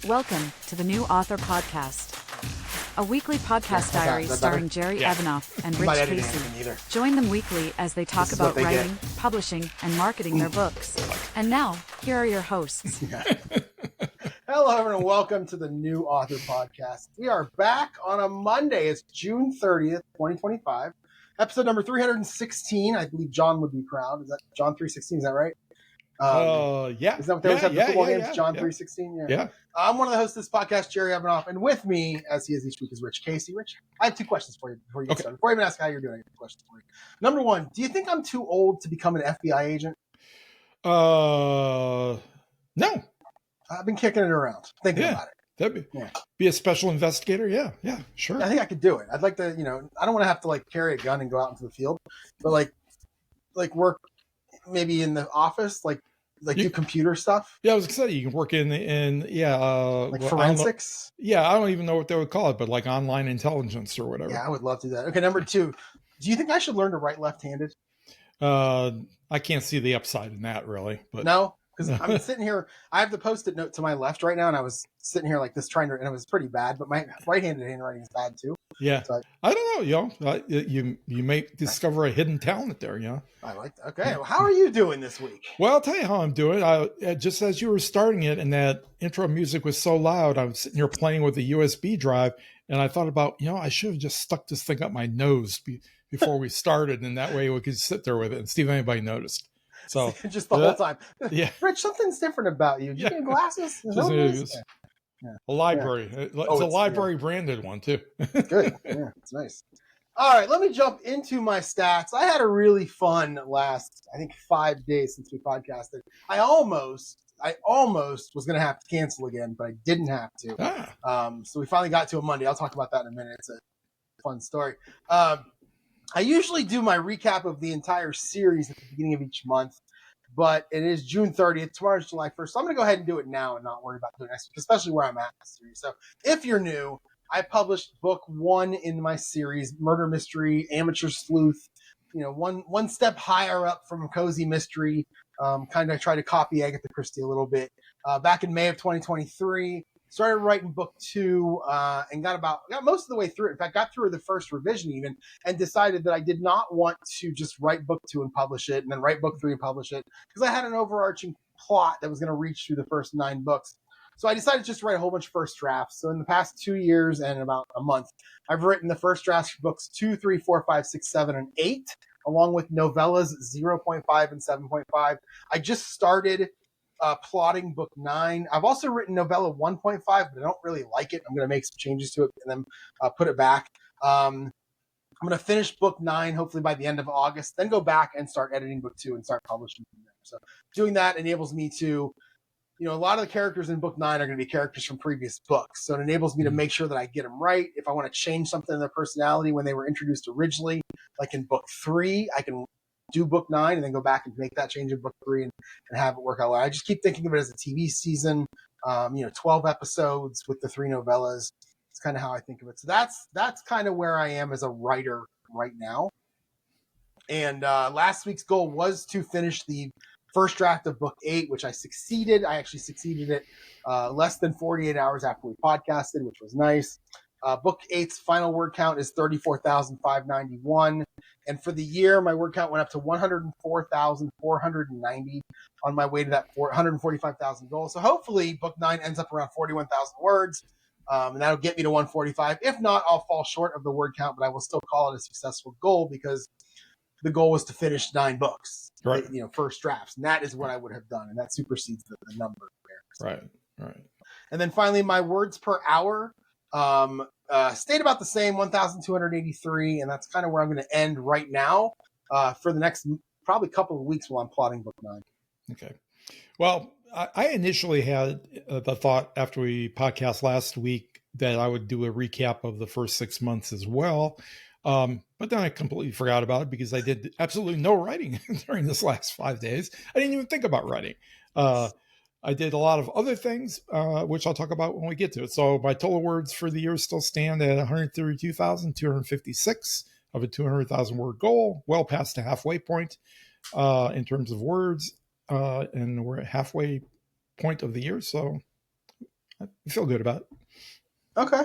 Welcome to the New Author Podcast, a weekly podcast diary starring Jerry Evanoff and Rich Kacy. Join them weekly as they talk about writing, publishing, and marketing their books. And now, here are your hosts. Hello, everyone, and welcome to the New Author Podcast. We are back on a Monday. It's June 30th, 2025. Episode number 316. I believe John would be proud. Is that John 316? Is that right? Yeah. Is that what they always have the football games? John 316? Yeah. I'm one of the hosts of this podcast, Jerry Evanoff, and with me, as he is each week, is Rich Kacy. Rich, I have two questions for you before you get started. Before I even ask how you're doing, I have two questions for you. Number one, do you think I'm too old to become an FBI agent? No. I've been kicking it around, thinking about it. That'd be a special investigator. Yeah, sure. I think I could do it. I'd like to, I don't want to have to carry a gun and go out into the field, but like work maybe in the office, do computer stuff. Yeah, I was excited. You can work in forensics. I don't even know what they would call it, but like online intelligence or whatever. Yeah, I would love to do that. Okay, number two, do you think I should learn to write left-handed? I can't see the upside in that really, but no. Because I'm sitting here, I have the Post-it note to my left right now, and I was sitting here like this and it was pretty bad, but my right-handed handwriting is bad too. Yeah. So I don't know, you may discover a hidden talent there, I like that. Okay, well, how are you doing this week? Well, I'll tell you how I'm doing. Just as you were starting it and that intro music was so loud, I was sitting here playing with the USB drive, and I thought about, I should have just stuck this thing up my nose before we started, and that way we could sit there with it and see if anybody noticed. So just the whole time. Yeah. Rich, something's different about you. You get glasses? A library. It's a library branded one too. Good. Yeah, it's nice. All right, let me jump into my stats. I had a really fun last, 5 days since we podcasted. I almost was going to have to cancel again, but I didn't have to. So we finally got to a Monday. I'll talk about that in a minute. It's a fun story. I usually do my recap of the entire series at the beginning of each month, but it is June 30th. Tomorrow's July 1st. So I'm going to go ahead and do it now and not worry about doing it next week, especially where I'm at in the series. So if you're new, I published book 1 in my series, Murder Mystery, Amateur Sleuth, one step higher up from Cozy Mystery. Kind of try to copy Agatha Christie a little bit. Back in May of 2023. Started writing book 2 and got most of the way through it. In fact, got through the first revision even and decided that I did not want to just write book 2 and publish it and then write book 3 and publish it because I had an overarching plot that was going to reach through the first 9 books. So I decided to just write a whole bunch of first drafts. So in the past 2 years and about a month, I've written the first drafts for books 2, 3, 4, 5, 6, 7, and 8, along with novellas 0.5 and 7.5. I just started plotting book 9. I've also written novella 1.5, but I don't really like it. I'm going to make some changes to it and then put it back. I'm going to finish book 9 hopefully by the end of August, then go back and start editing book 2 and start publishing from there. So doing that enables me to, a lot of the characters in book 9 are going to be characters from previous books. So it enables me to make sure that I get them right. If I want to change something in their personality when they were introduced originally, like in book 3, I can do book 9 and then go back and make that change in book 3 and have it work out well. I just keep thinking of it as a TV season, 12 episodes with the 3 novellas. It's kind of how I think of it. So that's kind of where I am as a writer right now. And last week's goal was to finish the first draft of book 8, which I succeeded. I actually succeeded it less than 48 hours after we podcasted, which was nice. Book 8's final word count is 34,591. And for the year, my word count went up to 104,490 on my way to that 145,000 goal. So hopefully book 9 ends up around 41,000 words. And that'll get me to 145. If not, I'll fall short of the word count, but I will still call it a successful goal because the goal was to finish 9 books, right? First drafts. And that is what I would have done. And that supersedes the number there. So. Right. And then finally, my words per hour stayed about the same, 1,283, and that's kind of where I'm going to end right now for the next probably couple of weeks while I'm plotting book 9. Okay. Well, I initially had the thought after we podcast last week that I would do a recap of the first 6 months as well. But then I completely forgot about it because I did absolutely no writing during this last 5 days. I didn't even think about writing. I did a lot of other things, which I'll talk about when we get to it. So my total words for the year still stand at 132,256 of a 200,000 word goal, well past the halfway point in terms of words. And we're at halfway point of the year. So I feel good about it. Okay.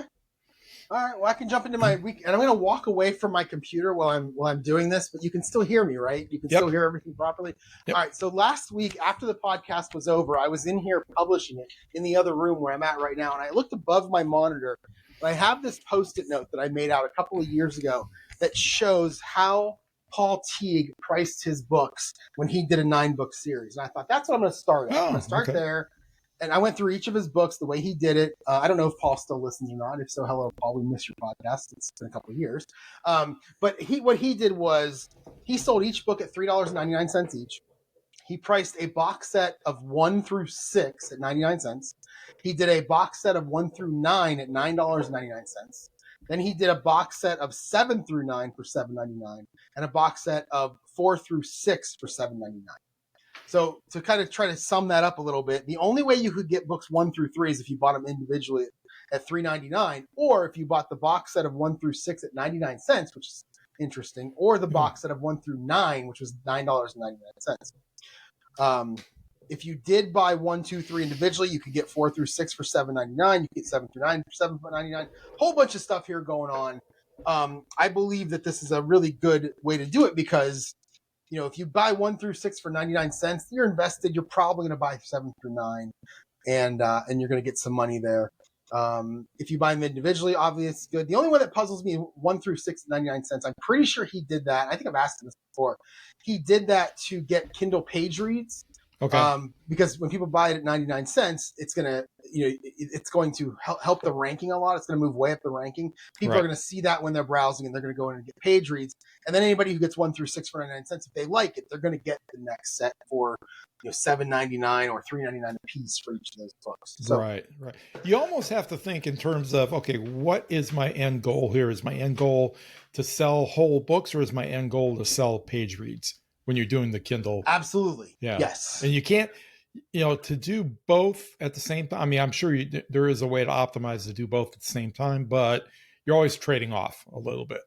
All right. Well, I can jump into my week, and I'm going to walk away from my computer while I'm doing this, but you can still hear me, right? You can still hear everything properly. Yep. All right. So last week, after the podcast was over, I was in here publishing it in the other room where I'm at right now, and I looked above my monitor, and I have this Post-it note that I made out a couple of years ago that shows how Paul Teague priced his books when he did a 9-book series. And I thought, that's what I'm going to start at. I'm going to start there. And I went through each of his books, the way he did it. I don't know if Paul still listens or not. If so, hello, Paul. We miss your podcast. It's been a couple of years. But what he did was he sold each book at $3.99 each. He priced a box set of 1 through 6 at 99 cents. He did a box set of 1 through 9 at $9.99. Then he did a box set of 7 through 9 for $7.99 and a box set of 4 through 6 for $7.99. So to kind of try to sum that up a little bit, the only way you could get books 1 through 3 is if you bought them individually at $3.99, or if you bought the box set of 1 through 6 at 99 cents, which is interesting, or the box set of 1 through 9, which was $9.99. If you did buy 1, 2, 3 individually, you could get 4 through 6 for $7.99. You could get 7 through 9 for $7.99. Whole bunch of stuff here going on. I believe that this is a really good way to do it because, you know, if you buy 1 through 6 for 99 cents, you're invested. You're probably going to buy 7 through 9, and you're going to get some money there. If you buy them individually, obviously it's good. The only one that puzzles me, 1 through 6 at 99 cents, I'm pretty sure he did that. I think I've asked him this before. He did that to get Kindle page reads. Okay. Because when people buy it at 99 cents, it's going to, you know, it's going to help the ranking a lot. It's going to move way up the ranking. People are going to see that when they're browsing, and they're going to go in and get page reads. And then anybody who gets 1 through 6 for 99 cents, if they like it, they're going to get the next set for, you know, $7.99 or $3.99 a piece for each of those books. So, right. You almost have to think in terms of, okay, what is my end goal here? Is my end goal to sell whole books, or is my end goal to sell page reads when you're doing the Kindle? Absolutely. Yeah. Yes. And you can't, you know, to do both at the same time. I mean, I'm sure there is a way to optimize to do both at the same time, but you're always trading off a little bit.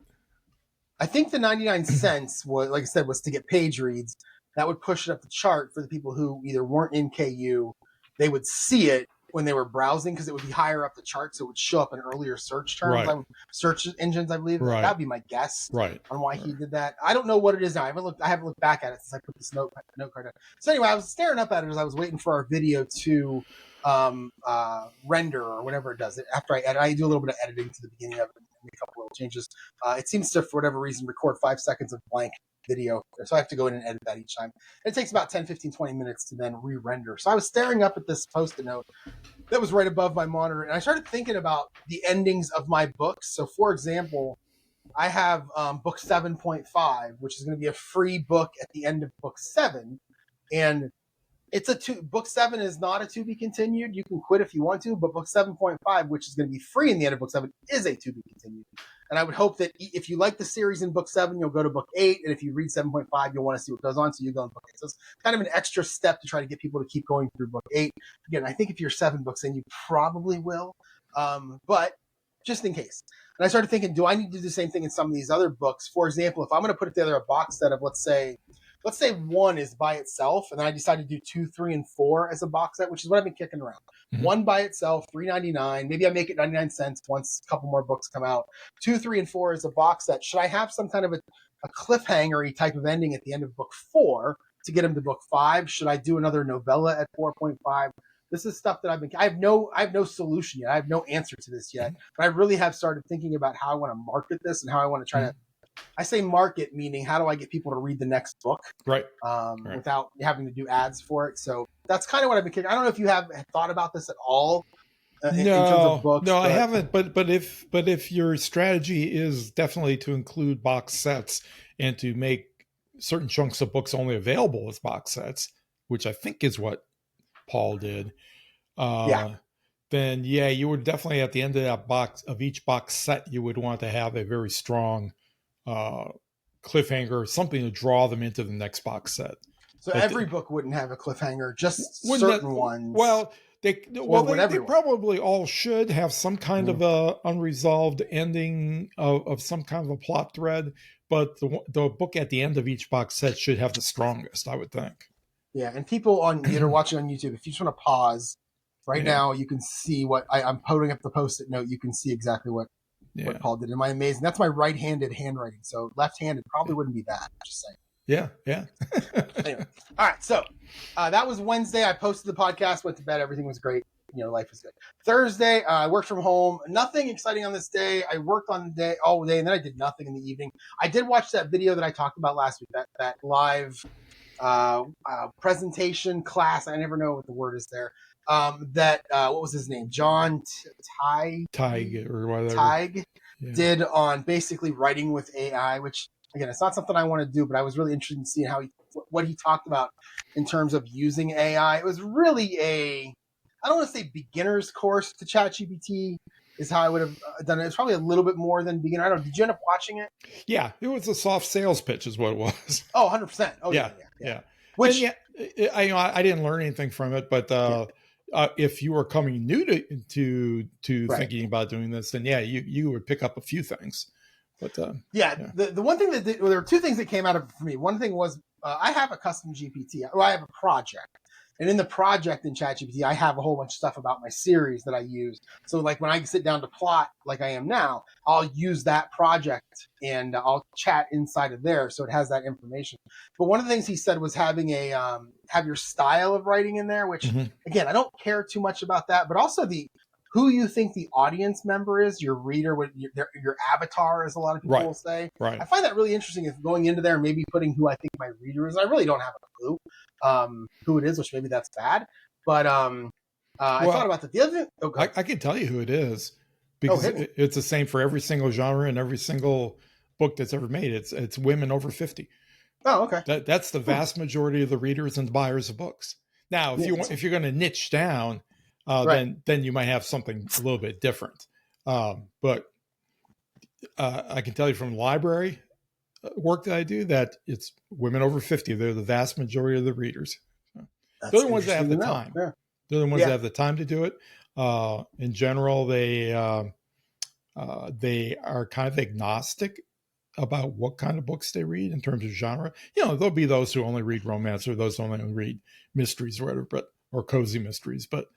I think the 99 cents was, like I said, was to get page reads. That would push it up the chart for the people who either weren't in KU. They would see it when they were browsing because it would be higher up the chart, so it would show up in earlier search terms. Right. Search engines, I believe. Right. That'd be my guess on why he Right. did that. I don't know what it is now. I haven't looked back at it since I put this note card down. So anyway, I was staring up at it as I was waiting for our video to render or whatever it does. After I edit, I do a little bit of editing to the beginning of it and make a couple little changes. It seems to, for whatever reason, record 5 seconds of blank video. So I have to go in and edit that each time. It takes about 10, 15, 20 minutes to then re-render. So I was staring up at this Post-it note that was right above my monitor, and I started thinking about the endings of my books. So, for example, I have book 7.5, which is going to be a free book at the end of book 7, and it's book 7 is not a to be continued. You can quit if you want to, but book 7.5, which is going to be free in the end of book 7, is a to be continued. And I would hope that if you like the series in book 7, you'll go to book 8, and if you read 7.5, you'll want to see what goes on, so you go in book 8. So it's kind of an extra step to try to get people to keep going through book 8. Again, I think if you're 7 books in, you probably will, but just in case. And I started thinking, do I need to do the same thing in some of these other books? For example, if I'm going to put together a box set of, let's say 1 is by itself, and then I decide to do 2, 3, and 4 as a box set, which is what I've been kicking around. Mm-hmm. 1 by itself, $3.99. Maybe I make it 99 cents once a couple more books come out. 2, 3, and 4 is a box set. Should I have some kind of a cliffhanger-y type of ending at the end of book 4 to get them to book 5? Should I do another novella at 4.5? This is stuff that I have no solution yet. I have no answer to this yet, but I really have started thinking about how I want to market this and how I want to try to. I say market, meaning how do I get people to read the next book, right? Without having to do ads for it. So that's kind of what I've been kicking. I don't know if you have thought about this at all. In terms of books, I haven't. But if your strategy is definitely to include box sets and to make certain chunks of books only available as box sets, which I think is what Paul did, then you would definitely at the end of that box of each box set, you would want to have a very strong cliffhanger, something to draw them into the next box set. So every book wouldn't have a cliffhanger, just certain ones. Well, they probably all should have some kind of a unresolved ending of some kind of a plot thread, but the book at the end of each box set should have the strongest, I would think. Yeah, and people that are watching on YouTube, if you just want to pause Right now, you can see what I'm putting up the Post-it note. You can see exactly what Paul did. Am I amazing? That's my right-handed handwriting. So left-handed probably wouldn't be bad. Just saying. Yeah. Anyway. All right. So that was Wednesday. I posted the podcast, went to bed. Everything was great. Life is good. Thursday, I worked from home. Nothing exciting on this day. I worked on the day all day, and then I did nothing in the evening. I did watch that video that I talked about last week, that live presentation class. I never know what the word is there. What was his name? John Tig or whatever. Tig did on basically writing with AI, which again, it's not something I want to do, but I was really interested in seeing what he talked about in terms of using AI. It was really I don't want to say beginner's course to ChatGPT is how I would have done it. It's probably a little bit more than beginner. I don't know. Did you end up watching it? Yeah, it was a soft sales pitch is what it was. Oh, 100%. Oh, yeah. Which I didn't learn anything from it, but if you were coming new to thinking about doing this, then you would pick up a few things. But the one thing there were two things that came out of it for me. One thing was I have a custom GPT. I have a project. And in the project in ChatGPT, I have a whole bunch of stuff about my series that I use. So like when I sit down to plot like I am now, I'll use that project and I'll chat inside of there. So it has that information. But one of the things he said was having have your style of writing in there, which again, I don't care too much about that, but also who you think the audience member is, your reader, your avatar, as a lot of people will say. Right. I find that really interesting if going into there, maybe putting who I think my reader is. I really don't have a clue who it is, which maybe that's bad. But I thought about that. The other thing, I can tell you who it is because it's the same for every single genre and every single book that's ever made. It's women over 50. Oh, okay. That's the vast majority of the readers and buyers of books. Now, if you're going to niche down, then you might have something a little bit different. But I can tell you from library work that I do that it's women over 50. They're the vast majority of the readers. They're the ones that have the time. Yeah. They're the ones that have the time to do it. In general, they are kind of agnostic about what kind of books they read in terms of genre. There'll be those who only read romance or those who only read mysteries or whatever, or cozy mysteries. But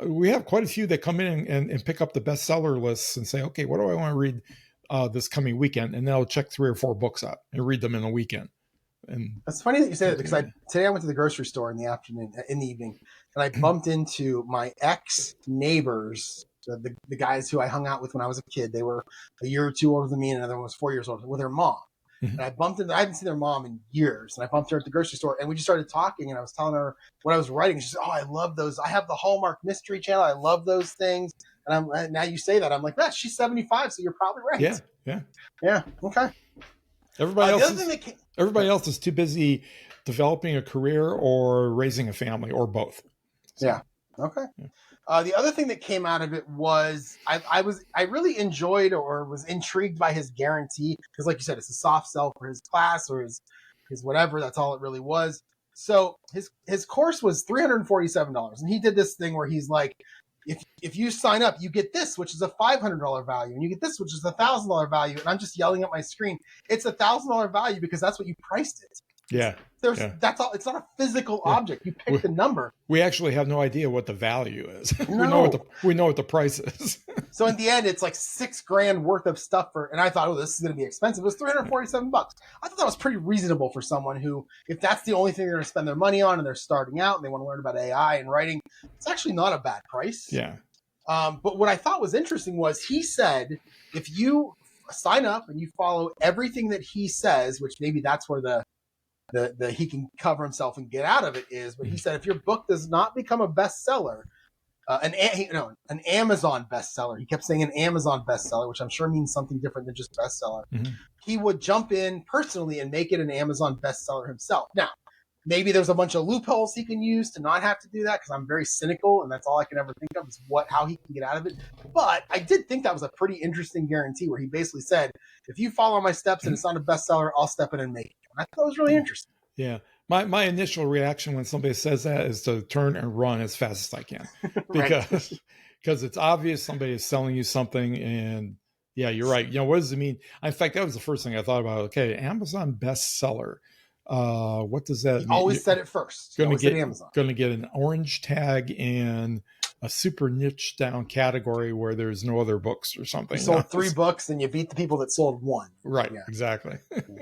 we have quite a few that come in and pick up the bestseller lists and say, okay, what do I want to read this coming weekend? And they'll check 3 or 4 books out and read them in a weekend. And that's funny that you say that because today I went to the grocery store in the evening, and I bumped into my ex neighbors, the guys who I hung out with when I was a kid. They were a year or 2 older than me, and another one was 4 years older, with their mom. And I bumped into, I hadn't seen their mom in years. And I bumped her at the grocery store and we just started talking, and I was telling her what I was writing. She said, "Oh, I love those. I have the Hallmark Mystery Channel. I love those things." And now you say that, I'm like, "Man, she's 75. So you're probably right." Yeah. Okay. Everybody else is too busy developing a career or raising a family or both. So, yeah. Okay. The other thing that came out of it was I really enjoyed or was intrigued by his guarantee, because like you said, it's a soft sell for his class or his whatever. That's all it really was. So his course was $347, and he did this thing where he's like, if you sign up, you get this, which is a $500 value, and you get this, which is a $1,000 value. And I'm just yelling at my screen. It's a $1,000 value because that's what you priced it. Yeah. That's all. It's not a physical object. You pick the number. We actually have no idea what the value is. No. we know what the price is. So in the end, it's like $6,000 worth of stuff and I thought, this is going to be expensive. It was $347. I thought that was pretty reasonable for someone who, if that's the only thing they're going to spend their money on and they're starting out and they want to learn about AI and writing, it's actually not a bad price. Yeah. But what I thought was interesting was he said, if you sign up and you follow everything that he says, which maybe that's where the he can cover himself and get out of it is, but he said if your book does not become a bestseller, an Amazon bestseller, he kept saying an Amazon bestseller, which I'm sure means something different than just bestseller, he would jump in personally and make it an Amazon bestseller himself. Now, maybe there's a bunch of loopholes he can use to not have to do that, because I'm very cynical and that's all I can ever think of is how he can get out of it. But I did think that was a pretty interesting guarantee where he basically said, if you follow my steps and it's not a bestseller, I'll step in and make it. I thought that was really interesting. Yeah. My initial reaction when somebody says that is to turn and run as fast as I can, because it's obvious somebody is selling you something. And yeah, you're right. What does it mean? In fact, that was the first thing I thought about. Okay, Amazon bestseller. What does that mean? Always said it first. Going to get an orange tag and a super niche down category where there's no other books or something. You sold 3 books and you beat the people that sold 1. Right. Yeah. Exactly.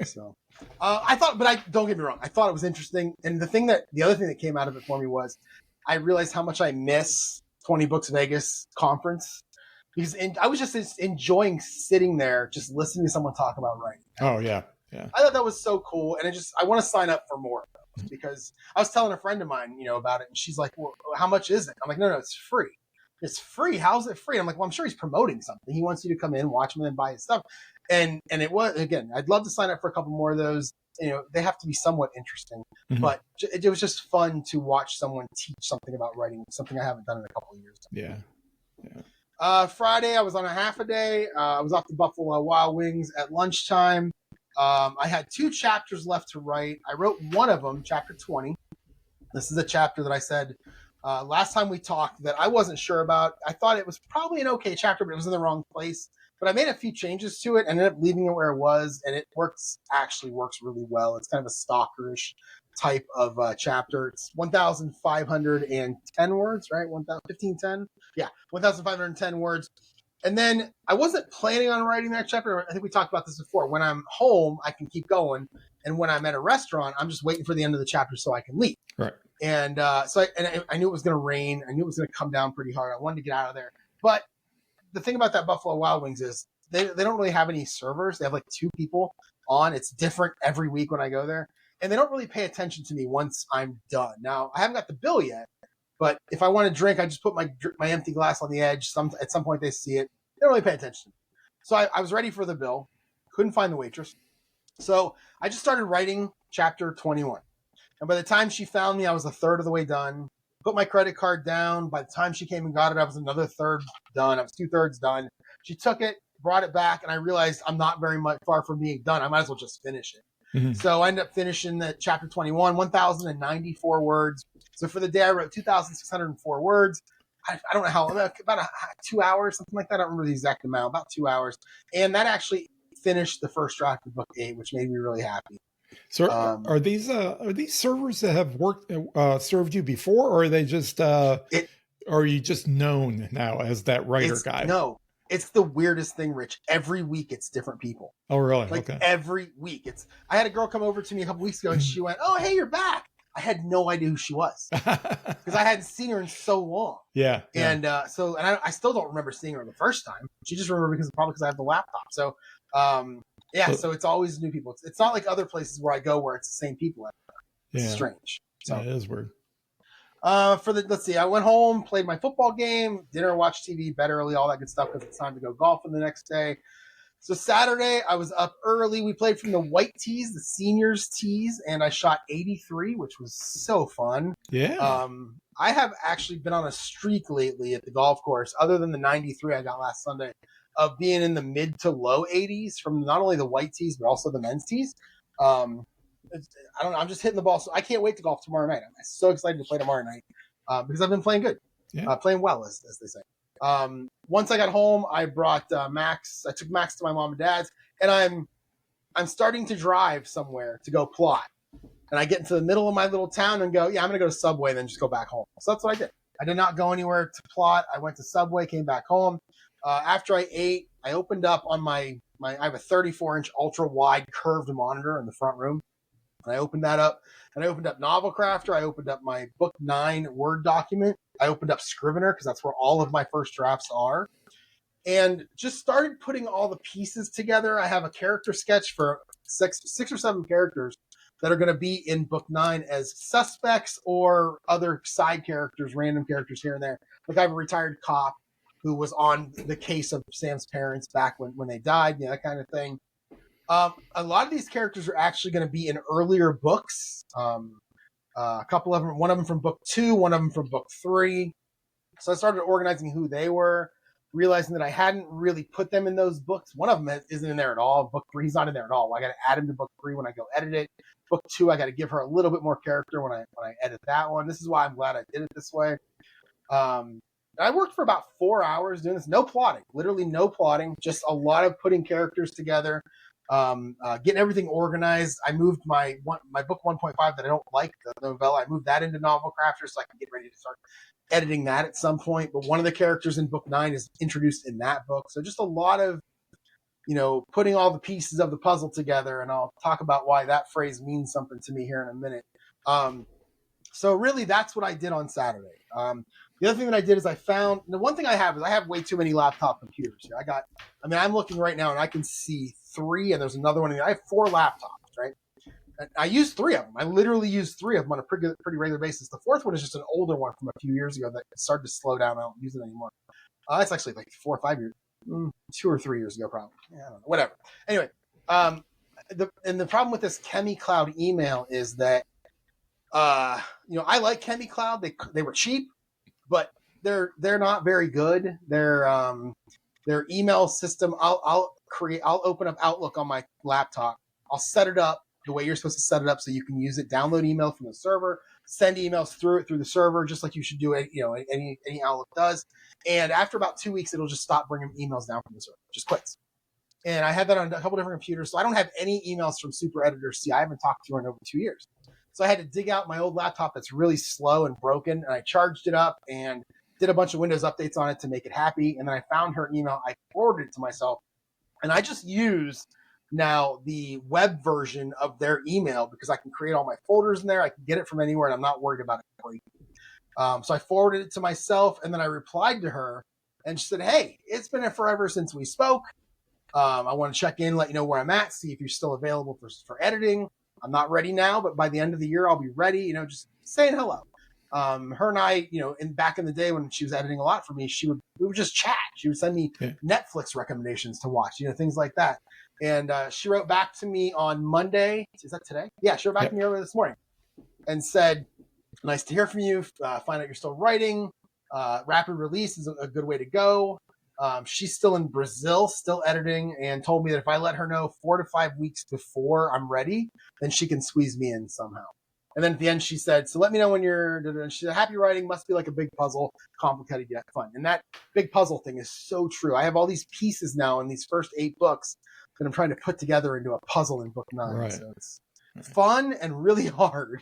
So I thought, but don't get me wrong. I thought it was interesting. And the other thing that came out of it for me was I realized how much I miss 20 Books Vegas conference. Because I was just enjoying sitting there, just listening to someone talk about writing. Oh, yeah. Yeah. I thought that was so cool. And I want to sign up for more of those because I was telling a friend of mine, about it. And she's like, well, how much is it? I'm like, no, it's free. It's free. How's it free? I'm like, well, I'm sure he's promoting something. He wants you to come in, watch him, and then buy his stuff. And it was, again, I'd love to sign up for a couple more of those. They have to be somewhat interesting. Mm-hmm. But it was just fun to watch someone teach something about writing, something I haven't done in a couple of years. Yeah. Friday, I was on a half a day. I was off to Buffalo Wild Wings at lunchtime. I had 2 chapters left to write. I wrote one of them, chapter 20. This is a chapter that I said last time we talked that I wasn't sure about. I thought it was probably an okay chapter, but it was in the wrong place. But I made a few changes to it and ended up leaving it where it was, and it actually works really well. It's kind of a stalkerish type of chapter. It's 1,510 words, right? 1,510? Yeah, 1,510 words. And then I wasn't planning on writing that chapter. I think we talked about this before. When I'm home, I can keep going. And when I'm at a restaurant, I'm just waiting for the end of the chapter so I can leave. Right. And so I knew it was going to rain. I knew it was going to come down pretty hard. I wanted to get out of there. But the thing about that Buffalo Wild Wings is they don't really have any servers. They have like 2 people on. It's different every week when I go there. And they don't really pay attention to me once I'm done. Now, I haven't got the bill yet. But if I want to drink, I just put my empty glass on the edge. At some point, they see it. They don't really pay attention. So I was ready for the bill. Couldn't find the waitress. So I just started writing chapter 21. And by the time she found me, I was a third of the way done. Put my credit card down. By the time she came and got it, I was another third done. I was 2/3 done. She took it, brought it back, and I realized I'm not very much far from being done. I might as well just finish it. Mm-hmm. So I ended up finishing the chapter 21, 1,094 words. So for the day, I wrote 2,604 words. I don't know how, about 2 hours, something like that. I don't remember the exact amount, about 2 hours. And that actually finished the first draft of book 8, which made me really happy. So are these servers that have served you before, or are they just, are you just known now as that writer guy? No. It's the weirdest thing, Rich. Every week it's different people. Oh, really? Like okay. Every week. I had a girl come over to me a couple weeks ago and she went, "Oh, hey, you're back." I had no idea who she was because I hadn't seen her in so long. Yeah. And I still don't remember seeing her the first time. She just remembered because I have the laptop. So, so it's always new people. It's not like other places where I go where it's the same people. It's strange. So it is weird. Let's see, I went home, played my football game, dinner, watched TV, bed early, all that good stuff because it's time to go golfing the next day. So Saturday, I was up early. We played from the white tees, the seniors tees, and I shot 83, which was so fun. Yeah. I have actually been on a streak lately at the golf course, other than the 93 I got last Sunday, of being in the mid to low 80s from not only the white tees, but also the men's tees. I don't know. I'm just hitting the ball. So I can't wait to golf tomorrow night. I'm so excited to play tomorrow night because I've been playing good, playing well, as they say. Once I got home, I brought Max. I took Max to my mom and dad's, and I'm starting to drive somewhere to go plot. And I get into the middle of my little town and go, I'm going to go to Subway and then just go back home. So that's what I did. I did not go anywhere to plot. I went to Subway, came back home. After I ate, I opened up on I have a 34-inch ultra-wide curved monitor in the front room. And I opened that up. And I opened up Novel Crafter. I opened up my book 9 Word document. I opened up Scrivener because that's where all of my first drafts are. And just started putting all the pieces together. I have a character sketch for six or seven characters that are going to be in book 9 as suspects or other side characters, random characters here and there. Like I have a retired cop who was on the case of Sam's parents back when they died, that kind of thing. A lot of these characters are actually going to be in earlier books. A couple of them, one of them from book 2, one of them from book 3. So I started organizing who they were, realizing that I hadn't really put them in those books. One of them isn't in there at all. Book 3, he's not in there at all. I got to add him to book 3 when I go edit it. Book 2, I got to give her a little bit more character when I edit that one. This is why I'm glad I did it this way. I worked for about 4 hours doing this. No plotting, literally no plotting, just a lot of putting characters together. getting everything organized. I moved my book 1.5 that I don't like, the novella. I moved that into Novel Crafter so I can get ready to start editing that at some point. But one of the characters in book 9 is introduced in that book. So just a lot of, putting all the pieces of the puzzle together. And I'll talk about why that phrase means something to me here in a minute. So really, that's what I did on Saturday. The other thing that I did is I found the one thing I have way too many laptop computers here. I'm looking right now and I can see 3, and there's another one. I have 4 laptops, right? And I use 3 of them. I literally use 3 of them on a pretty regular basis. The 4th one is just an older one from a few years ago that started to slow down. I don't use it anymore. It's actually like 4 or 5 years, 2 or 3 years ago, probably. Yeah, I don't know. Whatever. Anyway, the problem with this ChemiCloud email is that, I like ChemiCloud. They were cheap, but they're not very good. Their email system. I'll open up Outlook on my laptop. I'll set it up the way you're supposed to set it up so you can use it. Download email from the server, send emails through the server, just like you should do it. Any Outlook does. And after about 2 weeks, it'll just stop bringing emails down from the server. It just quits. And I had that on a couple different computers, so I don't have any emails from Super Editor C. I haven't talked to her in over 2 years. So I had to dig out my old laptop that's really slow and broken, and I charged it up and did a bunch of Windows updates on it to make it happy. And then I found her email. I forwarded it to myself, and I just use now the web version of their email because I can create all my folders in there. I can get it from anywhere, and I'm not worried about it breaking. So I forwarded it to myself, and then I replied to her, and she said, "Hey, it's been forever since we spoke. I want to check in, let you know where I'm at, see if you're still available for editing. I'm not ready now, but by the end of the year, I'll be ready, just saying hello." Her and I, back in the day when she was editing a lot for me, we would just chat. She would send me Netflix recommendations to watch, things like that. And she wrote back to me on Monday. Is that today? Yeah, she wrote back to me earlier this morning and said, "Nice to hear from you. Find out you're still writing. Rapid release is a good way to go." She's still in Brazil, still editing, and told me that if I let her know 4 to 5 weeks before I'm ready, then she can squeeze me in somehow. And then at the end, she said, "So let me know when you're," she said, "Happy writing must be like a big puzzle, complicated yet fun." And that big puzzle thing is so true. I have all these pieces now in these first 8 books that I'm trying to put together into a puzzle in book 9. Right. So it's fun and really hard.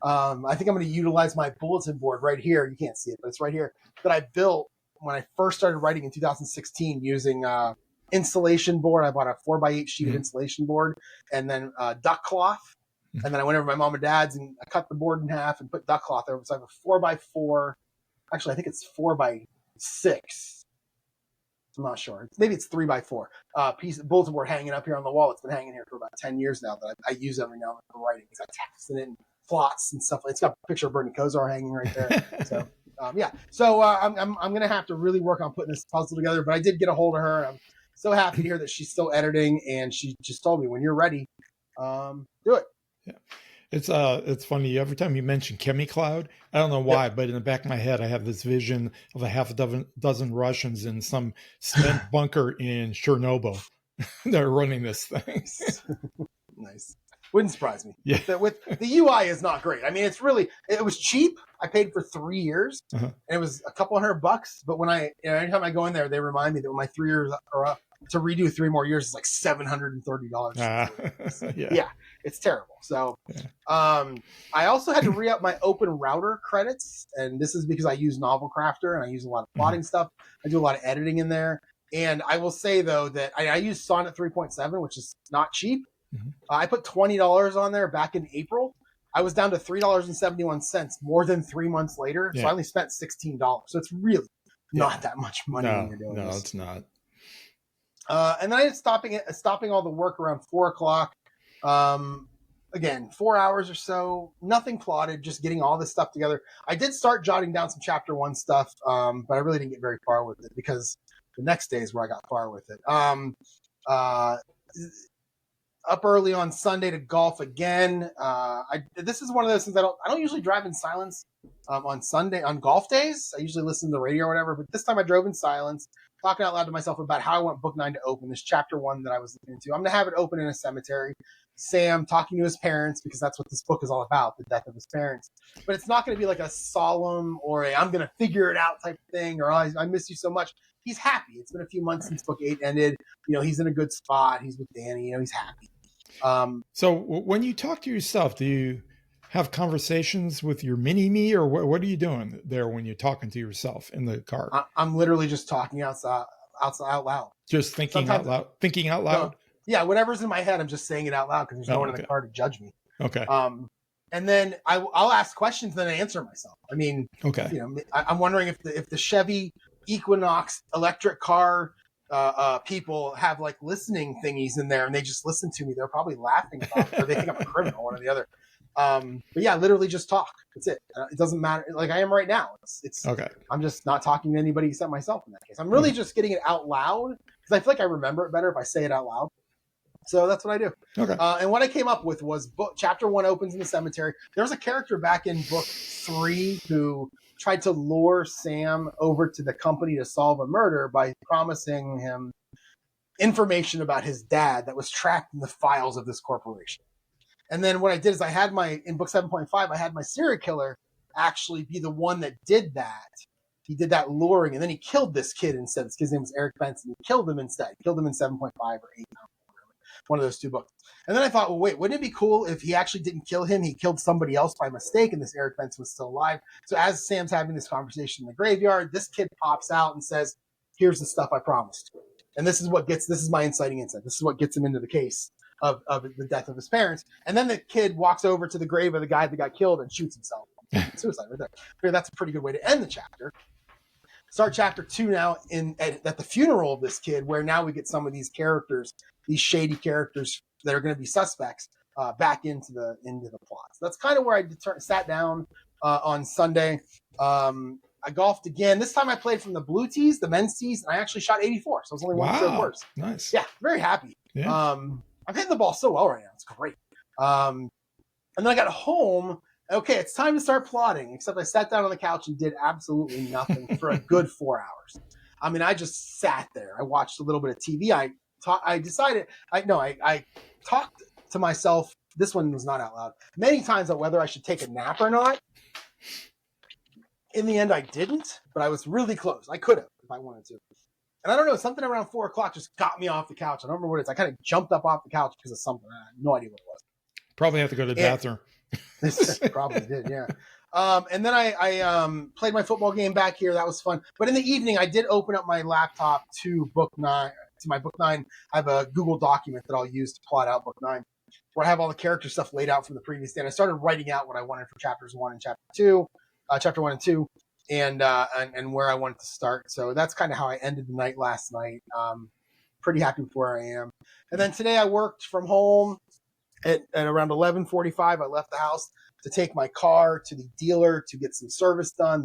I think I'm going to utilize my bulletin board right here. You can't see it, but it's right here that I built when I first started writing in 2016 using insulation board. I bought a 4x8 sheet of insulation board and then duck cloth. And then I went over to my mom and dad's and I cut the board in half and put duck cloth over. So I have a 4x4. Actually, I think it's 4x6. I'm not sure. Maybe it's 3x4 piece of bulletin board hanging up here on the wall. It's been hanging here for about 10 years now that I use every now and then for writing. It's got text in it and plots and stuff. It's got a picture of Bernie Kosar hanging right there. So So I'm going to have to really work on putting this puzzle together. But I did get a hold of her. And I'm so happy to hear that she's still editing. And she just told me, when you're ready, do it. Yeah. It's funny. Every time you mention ChemiCloud, I don't know why, but in the back of my head, I have this vision of a half a dozen Russians in some cement bunker in Chernobyl. They're running this thing. Nice. Wouldn't surprise me. Yeah. The UI is not great. I mean, it was cheap. I paid for 3 years and it was a couple $100. But when anytime I go in there, they remind me that when my 3 years are up, to redo 3 more years is like $730. Yeah, it's terrible. So, I also had to re-up my Open Router credits, and this is because I use Novel Crafter and I use a lot of plotting stuff. I do a lot of editing in there, and I will say though that I use Sonnet 3.7, which is not cheap. I put $20 on there back in April. I was down to $3.71 more than 3 months later, so I only spent $16. So it's really not that much money when you're doing this. No, it's not. And then I ended stopping all the work around 4:00. Again, 4 hours or so, nothing plotted, just getting all this stuff together. I did start jotting down some chapter 1 stuff, but I really didn't get very far with it because the next day is where I got far with it. Up early on Sunday to golf again. This is one of those things I don't usually drive in silence on golf days. I usually listen to the radio or whatever, but this time I drove in silence, talking out loud to myself about how I want book 9 to open, this chapter 1 that I was looking into. I'm going to have it open in a cemetery Sam talking to his parents, because that's what this book is all about, the death of his parents. But it's not going to be like a solemn or a I'm going to figure it out type thing, or I miss you so much. He's happy. It's been a few months since book 8 ended. He's in a good spot. He's with Danny. He's happy. So when you talk to yourself, do you have conversations with your mini me, or what are you doing there when you're talking to yourself in the car? I'm literally just talking out loud. Just thinking out loud? Thinking out loud? Yeah, whatever's in my head, I'm just saying it out loud because there's no one in the car to judge me. Okay. And then I'll ask questions, then I answer myself. I mean, okay. I'm wondering if the Chevy Equinox electric car people have like listening thingies in there and they just listen to me. They're probably laughing about it, or they think I'm a criminal, one or the other. But yeah, literally just talk. That's it. It doesn't matter. Like I am right now. It's okay. I'm just not talking to anybody except myself in that case. I'm really just getting it out loud because I feel like I remember it better if I say it out loud. So that's what I do. Okay. And what I came up with was chapter 1 opens in the cemetery. There was a character back in book 3 who tried to lure Sam over to the company to solve a murder by promising him information about his dad that was trapped in the files of this corporation. And then what I did is in book 7.5, I had my serial killer actually be the one that did that. He did that luring, and then he killed this kid instead. This kid's name was Eric Benson. He killed him instead. He killed him in 7.5 or 8. One of those 2 books. And then I thought, well, wait, wouldn't it be cool if he actually didn't kill him? He killed somebody else by mistake, and this Eric Benson was still alive. So as Sam's having this conversation in the graveyard, this kid pops out and says, here's the stuff I promised. And this is my inciting incident. This is what gets him into the case of the death of his parents. And then the kid walks over to the grave of the guy that got killed and shoots himself. Suicide right there. I figure that's a pretty good way to end the chapter. Start chapter 2 now at the funeral of this kid, where now we get some of these characters, these shady characters that are going to be suspects, back into the plot. So that's kind of where I sat down on Sunday. I golfed again. This time I played from the blue tees, the men's tees, and I actually shot 84. So it was only one stroke worse. Nice. Yeah, very happy. Yeah. I'm hitting the ball so well right now. It's great. And then I got home. Okay, it's time to start plotting, except I sat down on the couch and did absolutely nothing for a good 4 hours. I mean, I just sat there. I watched a little bit of TV. I talked to myself. This one was not out loud. Many times on whether I should take a nap or not. In the end, I didn't, but I was really close. I could have if I wanted to. And I don't know, something around 4 o'clock just got me off the couch. I don't remember what it is. I kind of jumped up off the couch because of something. I had no idea what it was. Probably have to go to the bathroom. Probably did, yeah. And then I played my football game back here. That was fun. But in the evening, I did open up my laptop to book 9. To my book 9, I have a Google document that I'll use to plot out book 9, where I have all the character stuff laid out from the previous day. And I started writing out what I wanted for chapters 1 and chapter 1 and 2, and where I wanted to start. So that's kind of how I ended the night last night. Pretty happy with where I am. And then today I worked from home. At around 11:45, I left the house to take my car to the dealer to get some service done.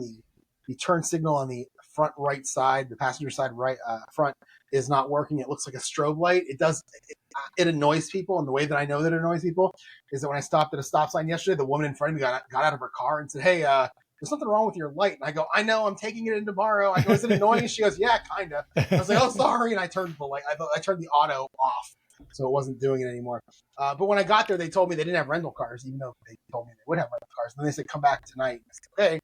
The turn signal on the front right side, the passenger side right front, is not working. It looks like a strobe light. It annoys people, and the way that I know that it annoys people is that when I stopped at a stop sign yesterday, the woman in front of me got out of her car and said, "Hey, there's something wrong with your light." And I go, "I know, I'm taking it in tomorrow." I go, "Is it annoying?" She goes, "Yeah, kind of." I was like, "Oh, sorry," and I turned the light. I turned the auto off. So it wasn't doing it anymore. But when I got there, they told me they didn't have rental cars, even though they told me they would have rental cars. And then they said, "Come back tonight." I said, "Okay."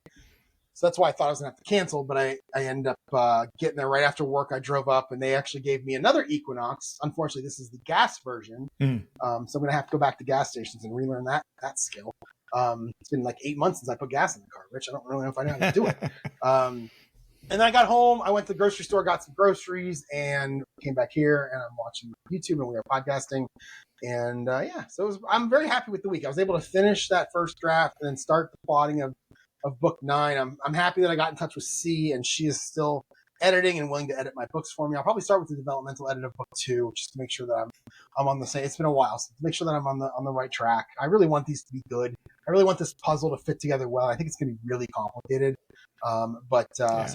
So that's why I thought I was going to have to cancel. But I ended up getting there right after work. I drove up, and they actually gave me another Equinox. Unfortunately, this is the gas version. So I'm going to have to go back to gas stations and relearn that skill. It's been like 8 months since I put gas in the car, Rich. I don't really know if I know how to do it. And then I got home, I went to the grocery store, got some groceries, and came back here, and I'm watching YouTube, and we are podcasting. And so I'm very happy with the week. I was able to finish that first draft and then start the plotting of book 9. I'm happy that I got in touch with C, and she is still editing and willing to edit my books for me. I'll probably start with the developmental edit of book 2, just to make sure that I'm on the same. It's been a while, so to make sure that I'm on the right track. I really want these to be good. I really want this puzzle to fit together well. I think it's going to be really complicated. So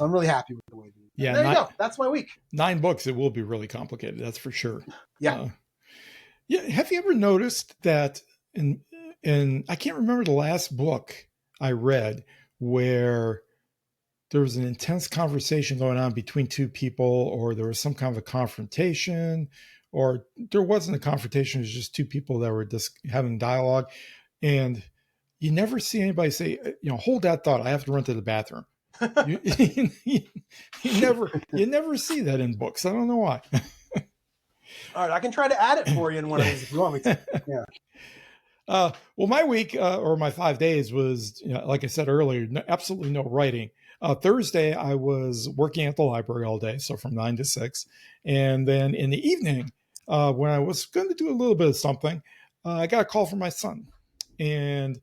I'm really happy with the way they do. There you go. That's my week. 9 books. It will be really complicated. That's for sure. Yeah. Have you ever noticed that in I can't remember the last book I read where there was an intense conversation going on between 2 people, or there was some kind of a confrontation, or there wasn't a confrontation. It was just two people that were just having dialogue. And you never see anybody say, hold that thought. I have to run to the bathroom. You, you never see that in books. I don't know why. All right, I can try to add it for you in one of these if you want me to. Yeah. Well, my week or my 5 days was, like I said earlier, absolutely no writing. Thursday, I was working at the library all day, so from 9 to 6. And then in the evening, when I was going to do a little bit of something, I got a call from my son. And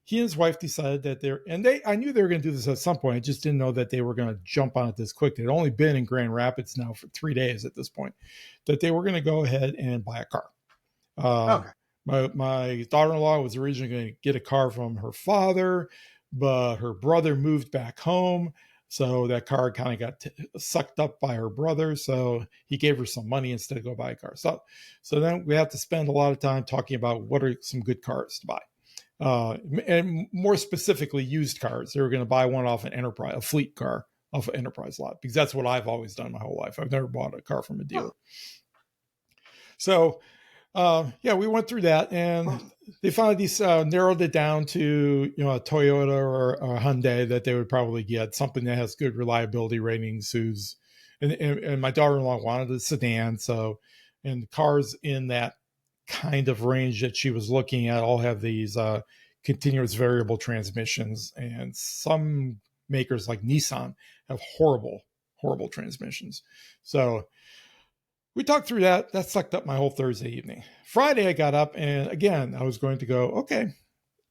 he and his wife decided that I knew they were going to do this at some point. I just didn't know that they were going to jump on it this quick. They'd only been in Grand Rapids now for 3 days at this point, that they were going to go ahead and buy a car. Okay. My daughter-in-law was originally going to get a car from her father, but her brother moved back home. So that car kind of got sucked up by her brother. So he gave her some money instead of go buy a car. So then we have to spend a lot of time talking about what are some good cars to buy. And more specifically, used cars. They were going to buy one off a fleet car off an Enterprise lot, because that's what I've always done my whole life. I've never bought a car from a dealer. So, we went through that, and they finally narrowed it down to, a Toyota or a Hyundai that they would probably get, something that has good reliability ratings. And my daughter-in-law wanted a sedan. So, and cars in that kind of range that she was looking at all have these continuous variable transmissions, and some makers like Nissan have horrible transmissions. So we talked through that. That sucked up my whole Thursday evening. Friday, I got up, and again, I was going to go, okay,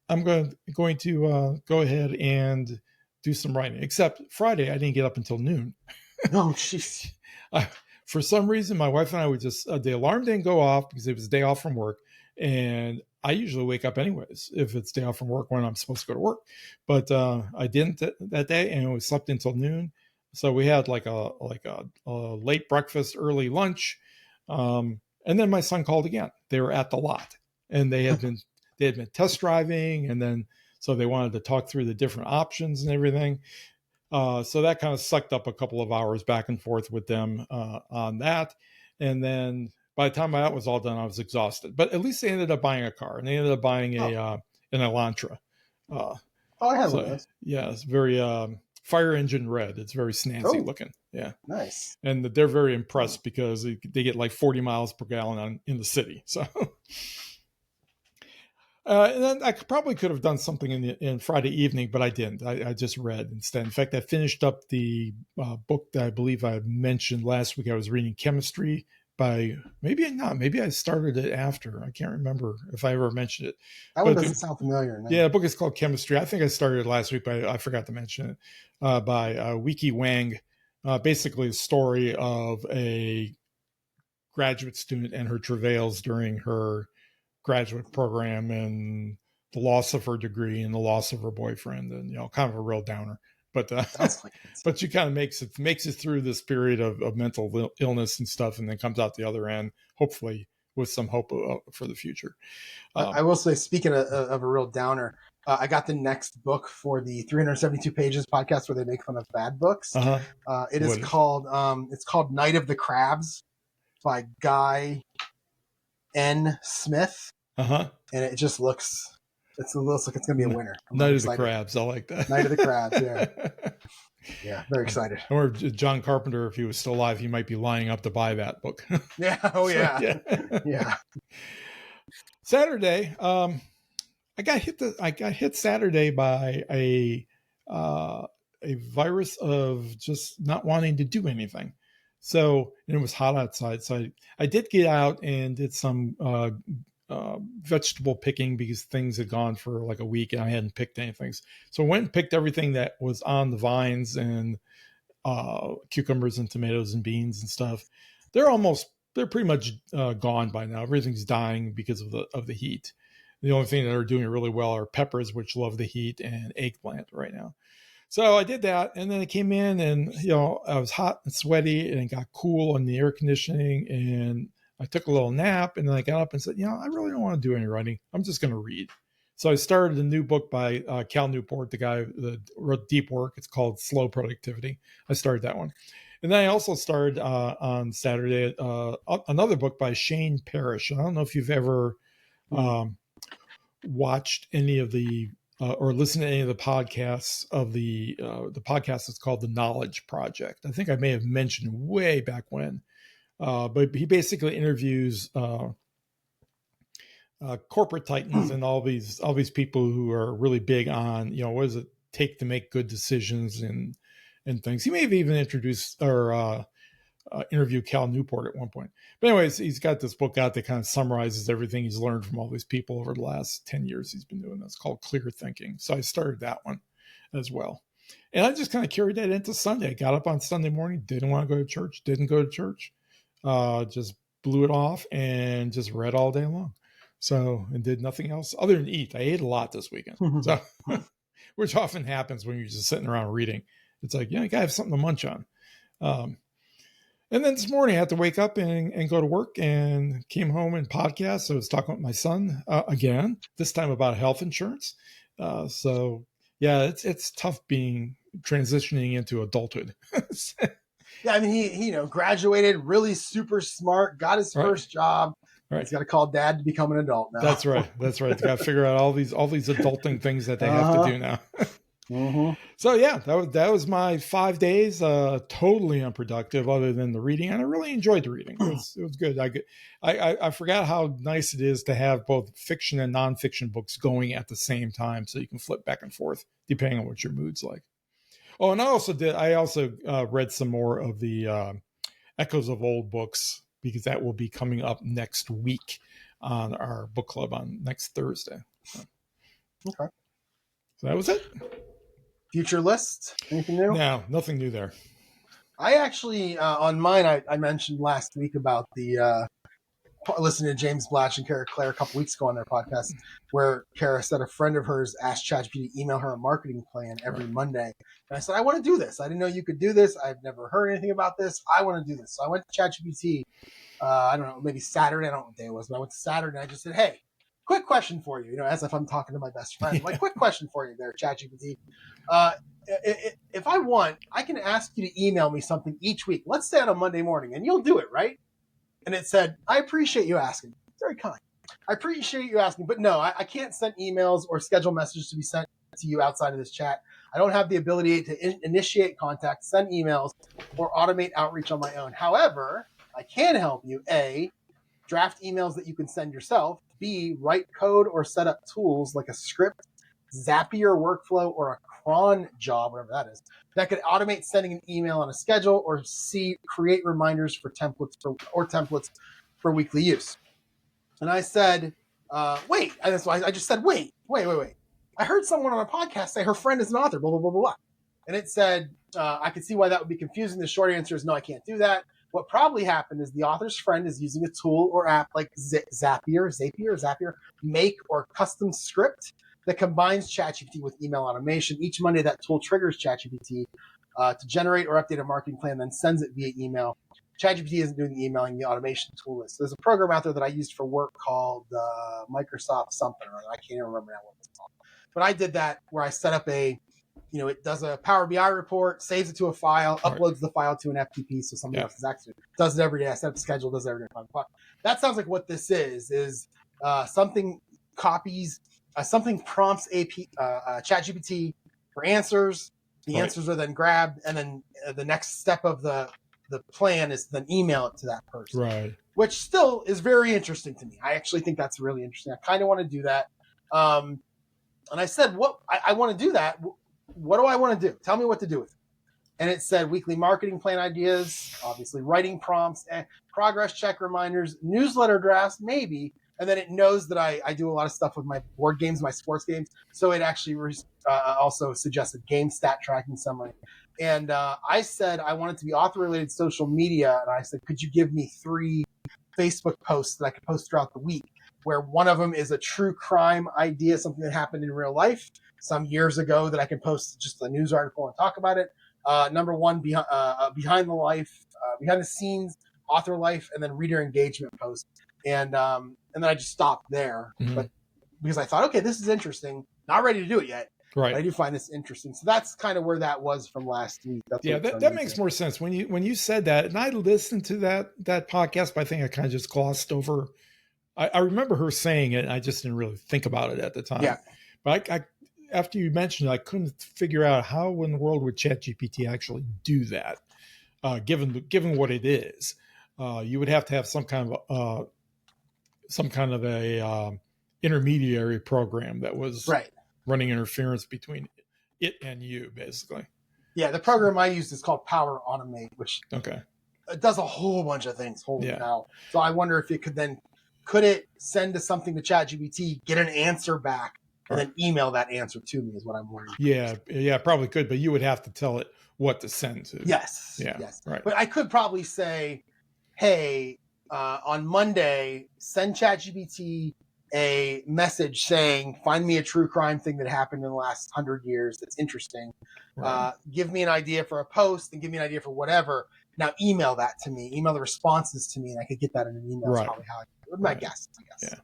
I'm going to go ahead and do some writing. Except Friday, I didn't get up until noon. Oh, jeez. For some reason, my wife and I would just, the alarm didn't go off because it was a day off from work. And I usually wake up anyways if it's day off from work when I'm supposed to go to work. But I didn't that day, and we slept until noon. So we had like a late breakfast, early lunch. And then my son called again. They were at the lot, and they had been test driving. And then, so they wanted to talk through the different options and everything. So that kind of sucked up a couple of hours back and forth with them on that. And then by the time that was all done, I was exhausted. But at least they ended up buying a car, and they ended up buying an Elantra. I have one of those. Yeah, it's very fire engine red. It's very snazzy looking. Yeah. Nice. And they're very impressed because they get like 40 miles per gallon in the city. So and then I probably could have done something in Friday evening, but I didn't. I just read instead. In fact, I finished up the book that I believe I mentioned last week. I was reading Chemistry by, maybe not. Maybe I started it after. I can't remember if I ever mentioned it. That one doesn't sound familiar. No. Yeah, the book is called Chemistry. I think I started it last week, but I forgot to mention it. By Wiki Wang. Basically, a story of a graduate student and her travails during her graduate program, and the loss of her degree and the loss of her boyfriend, and kind of a real downer. But but she kind of makes it through this period of mental illness and stuff, and then comes out the other end, hopefully with some hope for the future. I will say, speaking of a real downer, I got the next book for the 372 Pages podcast where they make fun of bad books. It is called Night of the Crabs by Guy N. Smith. And it just looks like it's going to be a winner. Night of the Crabs. I like that. Night of the Crabs. Yeah. Yeah. Very excited. Or John Carpenter, if he was still alive, he might be lining up to buy that book. Yeah. Oh, yeah. Yeah. Saturday, I got hit Saturday by a virus of just not wanting to do anything. So, and it was hot outside. So I did get out and did some vegetable picking because things had gone for like a week and I hadn't picked anything. So I went and picked everything that was on the vines, and cucumbers and tomatoes and beans and stuff. They're pretty much gone by now. Everything's dying because of the heat. The only thing that are doing really well are peppers, which love the heat, and eggplant right now. So I did that, and then I came in, and I was hot and sweaty, and it got cool in the air conditioning, and I took a little nap, and then I got up and said, I really don't want to do any writing. I'm just going to read. So I started a new book by Cal Newport, the guy that wrote Deep Work. It's called Slow Productivity. I started that one. And then I also started on Saturday another book by Shane Parrish. I don't know if you've ever watched any of the or listened to any of the podcasts of the podcast that's called The Knowledge Project. I think I may have mentioned way back when, but he basically interviews corporate titans and all these people who are really big on, what does it take to make good decisions and things. He may have even introduced or interviewed Cal Newport at one point. But anyways, he's got this book out that kind of summarizes everything he's learned from all these people over the last 10 years he's been doing this, called Clear Thinking. So I started that one as well. And I just kind of carried that into Sunday. I got up on Sunday morning, didn't want to go to church, didn't go to church, just blew it off and just read all day long. So, and did nothing else other than eat. I ate a lot this weekend. So, which often happens when you're just sitting around reading. It's like, you gotta have something to munch on. And then this morning I had to wake up and go to work, and came home and podcast. So I was talking with my son again, this time about health insurance. So yeah, it's tough transitioning into adulthood. Yeah, I mean, he graduated, really super smart, got his first job. Right. He's got to call dad to become an adult now. That's right. He's got to figure out all these adulting things that they have to do now. So yeah, that was my 5 days. Totally unproductive, other than the reading, and I really enjoyed the reading. It was good. I forgot how nice it is to have both fiction and nonfiction books going at the same time, so you can flip back and forth depending on what your mood's like. Oh, and I also read some more of the Echoes of Old books, because that will be coming up next week on our book club on next Thursday. Okay. So that was it. Future list? Anything new? No, nothing new there. I actually, on mine, I mentioned last week about the listening to James Blatch and Kara Clare a couple weeks ago on their podcast, where Kara said a friend of hers asked ChatGPT to email her a marketing plan every Monday. And I said, I want to do this. I didn't know you could do this. I've never heard anything about this. I want to do this. So I went to ChatGPT, I don't know, maybe Saturday. I don't know what day it was, but I went to Saturday and I just said, hey, quick question for you, as if I'm talking to my best friend. Like, quick question for you there, ChatGPT. If I want, I can ask you to email me something each week. Let's say on a Monday morning, and you'll do it, right? And it said, I appreciate you asking. Very kind. I appreciate you asking, but no, I can't send emails or schedule messages to be sent to you outside of this chat. I don't have the ability to initiate contact, send emails, or automate outreach on my own. However, I can help you, A, draft emails that you can send yourself, B, write code or set up tools like a script, Zapier workflow, or a cron job, whatever that is, that could automate sending an email on a schedule, or C, create reminders for templates for weekly use. And I said, wait. And that's why I just said, wait. I heard someone on a podcast say her friend is an author, blah, blah, blah, blah, blah. And it said, I could see why that would be confusing. The short answer is no, I can't do that. What probably happened is the author's friend is using a tool or app like Zapier, Make, or Custom Script that combines ChatGPT with email automation. Each Monday, that tool triggers ChatGPT to generate or update a marketing plan, then sends it via email. ChatGPT isn't doing the emailing, the automation tool is. So there's a program out there that I used for work called Microsoft something or other. I can't even remember now what it's called. But I did that where I set up it does a Power BI report, saves it to a file, uploads the file to an FTP so somebody else is actually does it every day. I set up the schedule, does it every day. That sounds like what this is something copies, something prompts ChatGPT for answers. The answers are then grabbed, and then the next step of the plan is then email it to that person. Right. Which still is very interesting to me. I actually think that's really interesting. I kind of want to do that. And I said, what I want to do that. What do I want to do? Tell me what to do with it. And it said weekly marketing plan ideas, obviously writing prompts, progress check reminders, newsletter drafts, maybe. And then it knows that I do a lot of stuff with my board games, my sports games. So it actually also suggested game stat tracking summary. And I said I wanted to be author-related social media. And I said, could you give me 3 Facebook posts that I could post throughout the week, where one of them is a true crime idea, something that happened in real life some years ago that I can post just a news article and talk about it. Number 1, behind the scenes, author life, and then reader engagement post. And then I just stopped there, but because I thought, okay, this is interesting. Not ready to do it yet. Right. But I do find this interesting. So that's kind of where that was from last week. That's that makes more sense when you said that. And I listened to that podcast, but I think I kind of just glossed over. I remember her saying it, and I just didn't really think about it at the time. Yeah. But I after you mentioned it, I couldn't figure out how in the world would ChatGPT actually do that, given what it is. You would have to have some kind of a intermediary program that was running interference between it and you, basically. Yeah, the program I used is called Power Automate, which it does a whole bunch of things. Holy cow. So I wonder if it could it send to something to ChatGPT, get an answer back, and then email that answer to me is what I'm wondering. Yeah, probably could, but you would have to tell it what to send to. Yes. Right. But I could probably say, hey, on Monday, send ChatGPT a message saying, find me a true crime thing that happened in the last 100 years that's interesting. Right. Give me an idea for a post and give me an idea for whatever. Now email that to me. Email the responses to me, and I could get that in an email. Right. That's probably how I do it. My guess. Yeah.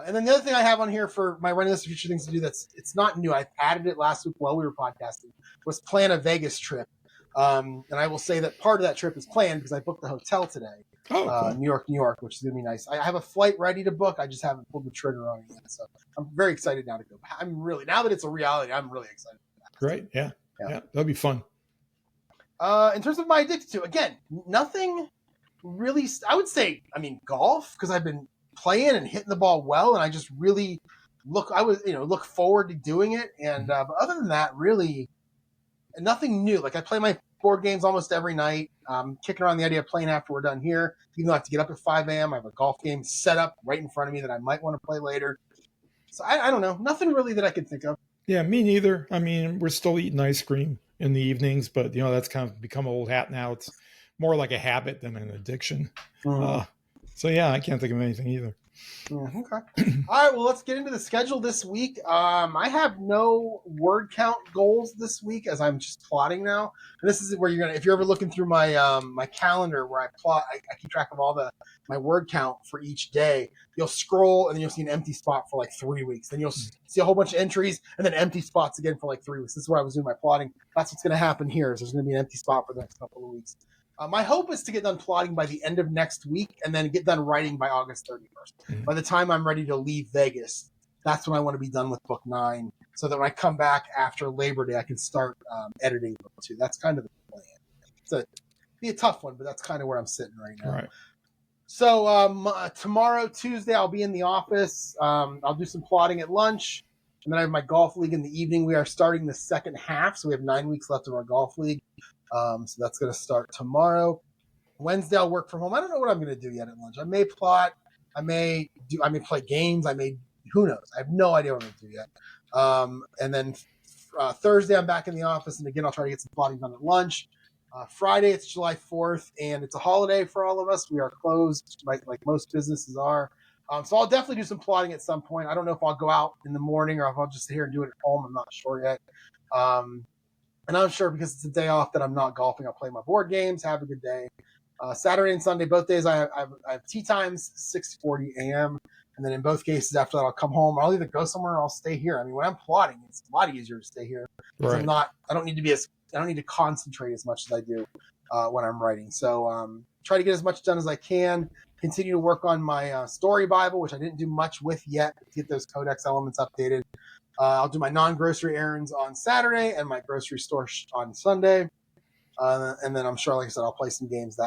And then the other thing I have on here for my running list of future things to do it's not new. I added it last week while we were podcasting, was plan a Vegas trip. And I will say that part of that trip is planned because I booked the hotel today. Cool. New York, which is going to be nice. I have a flight ready to book. I just haven't pulled the trigger on it yet. So I'm very excited now to go. Now that it's a reality, I'm really excited. Great. Yeah. That'll be fun. In terms of my addiction to, again, nothing really, I would say, golf, because I've been playing and hitting the ball well. And I just really look forward to doing it. And, but other than that, really nothing new. Like I play my board games almost every night. Kicking around the idea of playing after we're done here, even though I have to get up at 5 a.m. I have a golf game set up right in front of me that I might want to play later. So I don't know. Nothing really that I can think of. Yeah, me neither. We're still eating ice cream in the evenings, but that's kind of become old hat now. It's more like a habit than an addiction. Mm-hmm. So yeah, I can't think of anything either. Yeah, okay. All right, well, let's get into the schedule this week. I have no word count goals this week as I'm just plotting now. And this is where if you're ever looking through my my calendar where I plot, I keep track of all my word count for each day. You'll scroll and then you'll see an empty spot for like 3 weeks. Then you'll see a whole bunch of entries and then empty spots again for like 3 weeks. This is where I was doing my plotting. That's what's going to happen here. Is there's going to be an empty spot for the next couple of weeks. My hope is to get done plotting by the end of next week and then get done writing by August 31st. Mm-hmm. By the time I'm ready to leave Vegas, that's when I want to be done with book 9 so that when I come back after Labor Day, I can start editing book 2. That's kind of the plan. It'll be a tough one, but that's kind of where I'm sitting right now. Right. So tomorrow, Tuesday, I'll be in the office. I'll do some plotting at lunch. And then I have my golf league in the evening. We are starting the second half, so we have 9 weeks left of our golf league. So that's going to start tomorrow. Wednesday, I'll work from home. I don't know what I'm going to do yet at lunch. I may plot. I may play games. Who knows? I have no idea what I'm going to do yet. And then Thursday, I'm back in the office. And again, I'll try to get some plotting done at lunch. Friday, it's July 4th, and it's a holiday for all of us. We are closed, like most businesses are. So I'll definitely do some plotting at some point. I don't know if I'll go out in the morning or if I'll just sit here and do it at home. I'm not sure yet. And I'm sure because it's a day off that I'm not golfing. I'll play my board games, have a good day. Saturday and Sunday, both days, I have tea times, 6:40 a.m. And then in both cases, after that, I'll come home. I'll either go somewhere or I'll stay here. When I'm plotting, it's a lot easier to stay here. Right. I don't need to concentrate as much as I do when I'm writing. So try to get as much done as I can. Continue to work on my story Bible, which I didn't do much with yet, to get those codex elements updated. I'll do my non-grocery errands on Saturday and my grocery store on Sunday. And then I'm sure, like I said, I'll play some games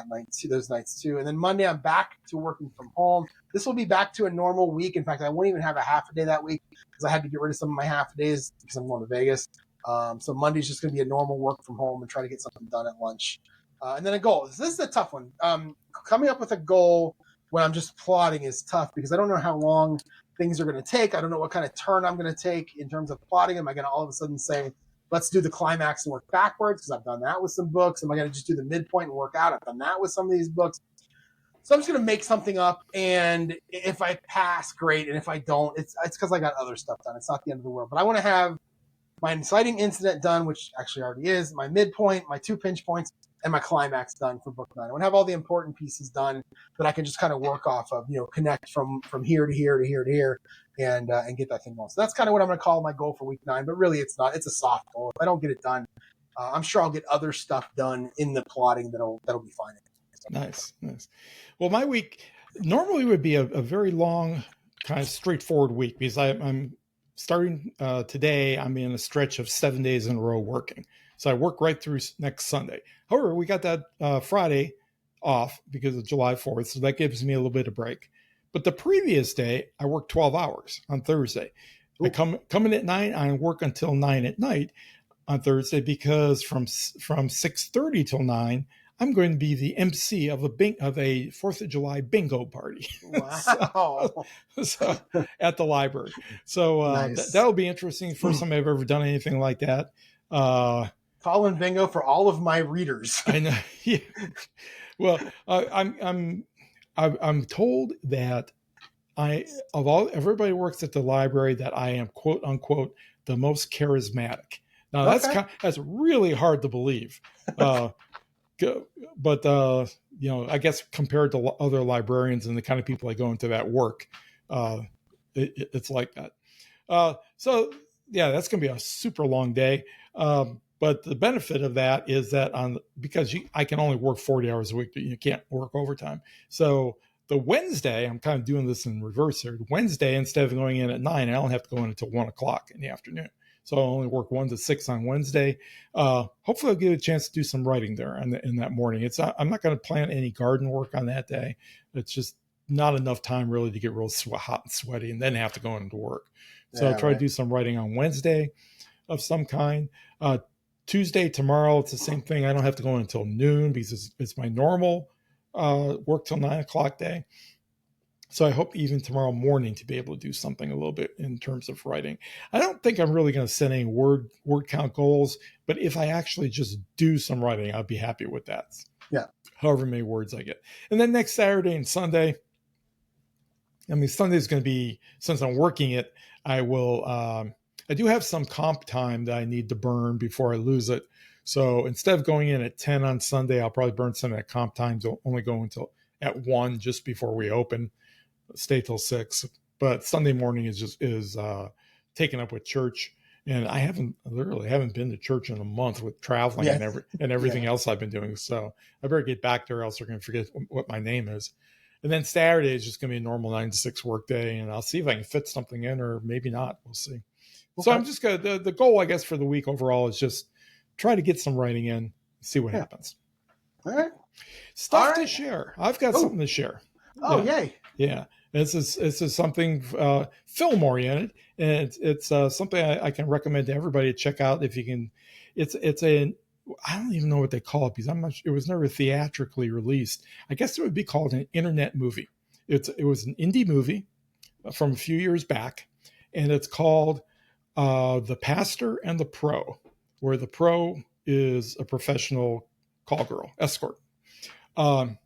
those nights too. And then Monday, I'm back to working from home. This will be back to a normal week. In fact, I won't even have a half a day that week because I had to get rid of some of my half a days because I'm going to Vegas. So Monday's just going to be a normal work from home and try to get something done at lunch. And then a goal. This is a tough one. Coming up with a goal when I'm just plotting is tough because I don't know how long things are going to take. I don't know what kind of turn I'm going to take in terms of plotting. Am I going to all of a sudden say, let's do the climax and work backwards? Because I've done that with some books. Am I going to just do the midpoint and work out? I've done that with some of these books. So I'm just going to make something up. And if I pass, great. And if I don't, it's because I got other stuff done. It's not the end of the world. But I want to have my inciting incident done, which actually already is, my midpoint, my 2 pinch points, my climax done for book 9. I want to have all the important pieces done that I can just kind of work off of, connect from here to here to here to here, and get that thing going. So that's kind of what I'm going to call my goal for week 9. But really, it's not. It's a soft goal. If I don't get it done, I'm sure I'll get other stuff done in the plotting that'll be fine. Nice. Well, my week normally would be a very long, kind of straightforward week, because I'm starting today. I'm in a stretch of 7 days in a row working. So I work right through next Sunday. However, we got that Friday off because of July 4th. So that gives me a little bit of break. But the previous day, I work 12 hours on Thursday. Ooh. I come in at 9. I work until 9 at night on Thursday, because from 6:30 till 9, I'm going to be the MC of a 4th of July bingo party. Wow. so at the library. So nice. That'll be interesting. First time I've ever done anything like that. Call in bingo for all of my readers. I know. Yeah. Well, I'm told that everybody who works at the library, that I am, quote unquote, the most charismatic. Now that's really hard to believe. But I guess compared to other librarians and the kind of people I go into that work, it's like that. So yeah, that's going to be a super long day. But the benefit of that is that because I can only work 40 hours a week, but you can't work overtime. So the Wednesday, I'm kind of doing this in reverse here. Wednesday, instead of going in at 9, I don't have to go in until 1 o'clock in the afternoon. So I'll only work 1 to 6 on Wednesday. Hopefully I'll get a chance to do some writing there in that morning. I'm not going to plan any garden work on that day. It's just not enough time really to get real hot and sweaty and then have to go into work. So I'll try to do some writing on Wednesday of some kind. Tuesday, tomorrow, it's the same thing. I don't have to go in until noon because it's my normal work till 9 o'clock day. So I hope even tomorrow morning to be able to do something a little bit in terms of writing. I don't think I'm really going to set any word count goals, but if I actually just do some writing, I'll be happy with that. Yeah. However many words I get. And then next Saturday and Sunday, Sunday's going to be, since I'm working it, I do have some comp time that I need to burn before I lose it. So instead of going in at 10 on Sunday, I'll probably burn some of that comp time to only go until at 1 just before we open. Stay till 6, but Sunday morning is taken up with church, and I haven't been to church in a month with traveling and everything else I've been doing. So I better get back there, else they're going to forget what my name is. And then Saturday is just going to be a normal 9 to 6 work day, and I'll see if I can fit something in, or maybe not. We'll see. Okay. So I'm just going to the goal, I guess, for the week overall is just try to get some writing in, see what happens. All right. Stuff to share. I've got something to share. Oh, yay. Yeah. This is something film oriented, and it's something I can recommend to everybody to check out if you can. I don't even know what they call it because I'm not sure, it was never theatrically released. I guess it would be called an internet movie. It was an indie movie from a few years back, and it's called The Pastor and the Pro, where the pro is a professional call girl, escort. I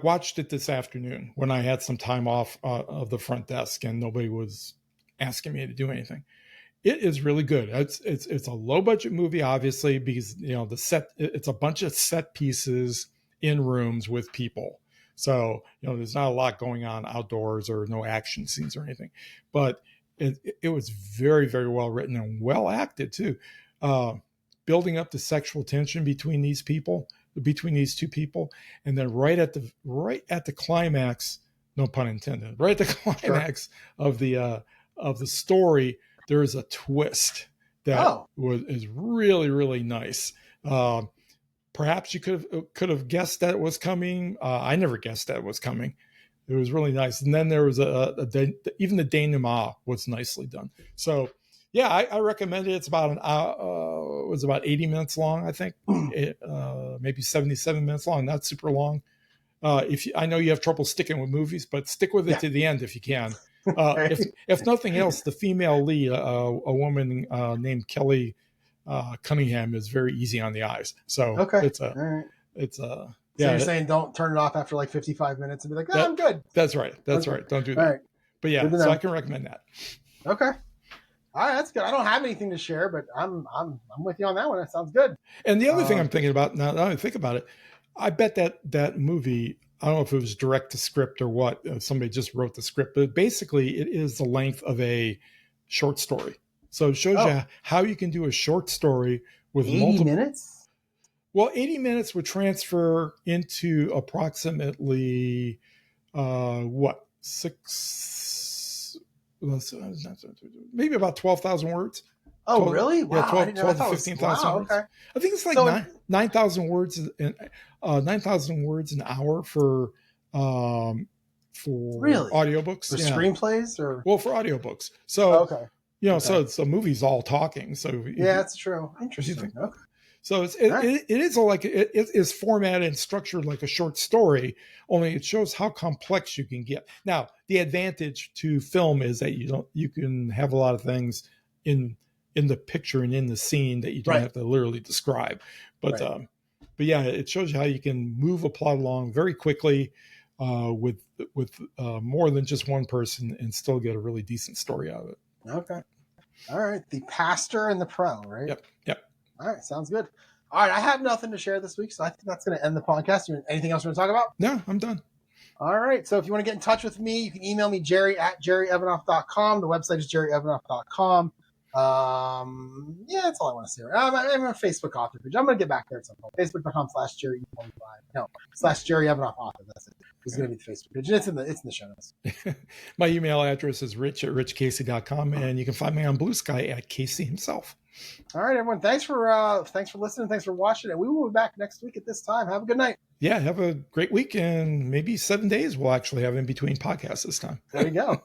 watched it this afternoon when I had some time off of the front desk and nobody was asking me to do anything. It is really good. It's a low budget movie, obviously, because it's a bunch of set pieces in rooms with people. So there's not a lot going on outdoors or no action scenes or anything, but it was very, very well written and well acted too, building up the sexual tension between these two people, and then right at the climax, no pun intended, right at the climax of the story, there is a twist that is really, really nice. Perhaps you could have guessed that it was coming. I never guessed that it was coming. It was really nice, and then there was even the denouement was nicely done. So. Yeah, I recommend it. It's about it was about 80 minutes long, I think, maybe 77 minutes long, not super long. I know you have trouble sticking with movies, but stick with it to the end if you can. If nothing else, the female lead, a woman named Kelly Cunningham, is very easy on the eyes. So you're saying don't turn it off after like 55 minutes and be like, I'm good. That's right. Don't do that. Right. But yeah, so I can recommend that. Okay. All right, that's good. I don't have anything to share, but I'm with you on that one. That sounds good. And the other thing I'm thinking about now that I think about it, I bet that movie, I don't know if it was direct to script or what, somebody just wrote the script, but basically it is the length of a short story. So it shows you how you can do a short story with 80 minutes. Well, 80 minutes would transfer into approximately maybe about 12,000 words. Oh, 12, really? Wow. Yeah, 12 to 15,000 words. Okay. I think it's like 9,000 words and 9,000 words an hour for really? Audiobooks. For screenplays or? Well, for audiobooks. So, so movies all talking. So that's true. Interesting. Okay. So it is formatted and structured like a short story, only it shows how complex you can get. Now, the advantage to film is that you can have a lot of things in the picture and in the scene that you don't have to literally describe. But yeah, it shows you how you can move a plot along very quickly with more than just one person and still get a really decent story out of it. Okay. All right. The Pastor and the Pro, right? Yep. All right, sounds good. All right, I have nothing to share this week, so I think that's going to end the podcast. Anything else you want to talk about? No, I'm done. All right, so if you want to get in touch with me, you can email me, jerry@jerryevanoff.com. The website is jerryevanoff.com. That's all I want to say. I'm a Facebook author page. I'm going to get back there at some point. Facebook.com/Jerry25. No, /Jerry Evanoff author. That's it. It's going to be the Facebook page. It's in the show notes. My email address is rich@richcacy.com, and you can find me on Blue Sky at Kacy himself. All right, everyone. Thanks for listening. Thanks for watching, and we will be back next week at this time. Have a good night. Yeah, have a great week, and maybe 7 days we'll actually have in between podcasts this time. There you go.